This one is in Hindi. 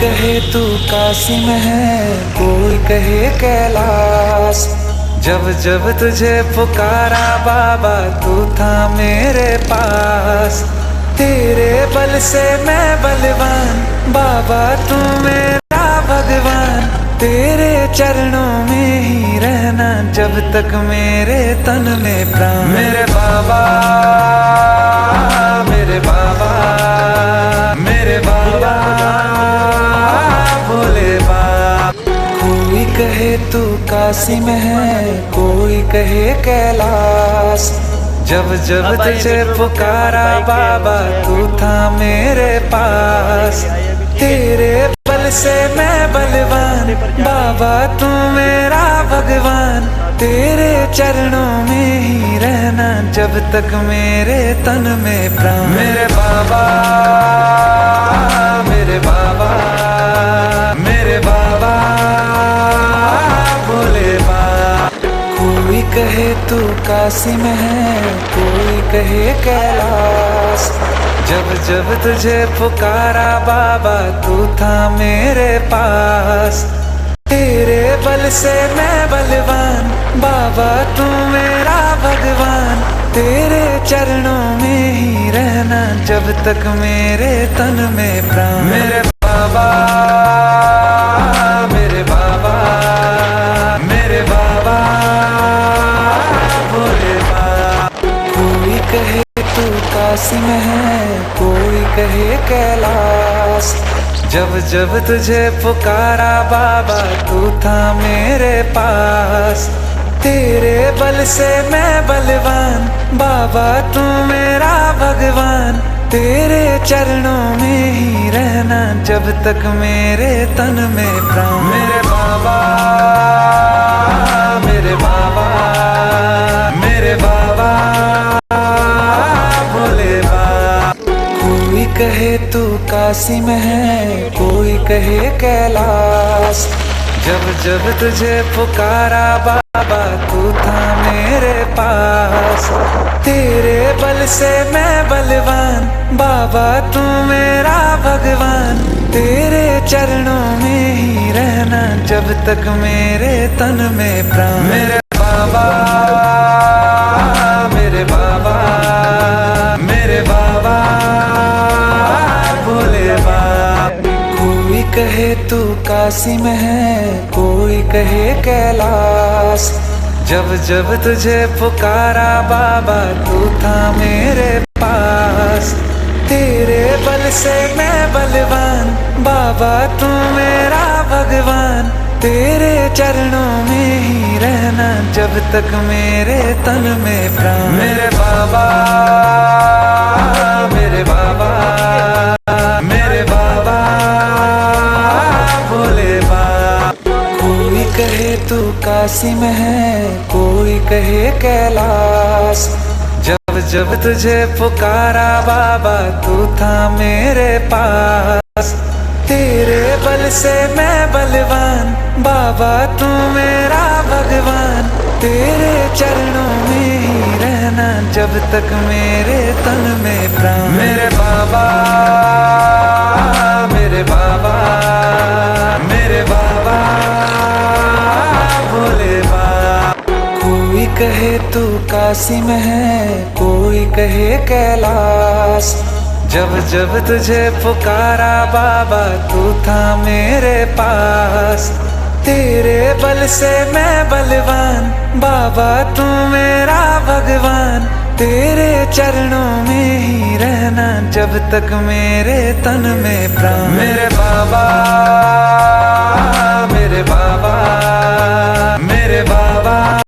कहे तू कासिम है, कोई कहे कैलाश। जब जब तुझे पुकारा बाबा तू था मेरे पास। तेरे बल से मैं बलवान बाबा तू मेरा भगवान। तेरे चरणों में ही रहना जब तक मेरे तन में प्राण। मेरे बाबा मेरे बाबा मेरे बाबा भोले बाबा। कोई कहे तू कासिम है, कोई कहे कैलाश। जब जब तुझे पुकारा बाबा तू था मेरे पास। तेरे बल से मैं बलवान बाबा तू मेरा भगवान। तेरे चरणों में ही रहना जब तक मेरे तन में प्राण। मेरे बाबा मेरे बाबा मेरे बाबा भोले बाबा। कोई कहे तू कासिम है, कोई कहे कैलाश। जब जब तुझे पुकारा बाबा तू था मेरे पास। तेरे बल से मैं बलवान बाबा तू मेरा भगवान। तेरे चरणों में ही रहना जब तक मेरे तन में प्राण। मेरे बाबा मेरे बाबा मेरे बाबा भोले बाबा। कोई कहे तू कासिम है, कोई कहे कैलाश। जब जब तुझे पुकारा बाबा तू था मेरे पास। तेरे बल से मैं बलवान बाबा तू मेरा भगवान। तेरे चरणों में ही रहना जब तक मेरे तन में प्राण। मेरे बाबा मेरे बाबा मेरे बाबा भोले बाबा। कोई कहे तू कासिम है, कोई कहे कैलाश। जब जब तुझे पुकारा बाबा तू था मेरे पास। तेरे बल से मैं बलवान बाबा तू मेरा भगवान। तेरे चरणों में ही रहना जब तक मेरे तन में प्राण। मेरे बाबा मेरे बाबा मेरे बाबा भोले बाबा। कोई कहे तू कासिम है, कोई कहे कैलाश। जब जब तुझे पुकारा बाबा तू था मेरे पास। तेरे बल से मैं बलवान बाबा तू मेरा भगवान। तेरे चरणों में ही रहना जब तक मेरे तन में प्राण। मेरे बाबा मेरे बाबा मेरे बाबा भोले बाबा। कोई कहे तू कासिम है, कोई कहे कैलाश। जब जब तुझे पुकारा बाबा तू था मेरे पास। तेरे बल से मैं बलवान बाबा तू मेरा भगवान। तेरे चरणों में ही रहना जब तक मेरे तन में प्राण। मेरे बाबा मेरे बाबा मेरे बाबा भोले बाबा। कोई कहे तू कासिम है, कोई कहे कैलाश। जब जब तुझे पुकारा बाबा तू था मेरे पास। तेरे बल से मैं बलवान बाबा तू मेरा भगवान। तेरे चरणों में ही रहना जब तक मेरे तन में प्राण। मेरे बाबा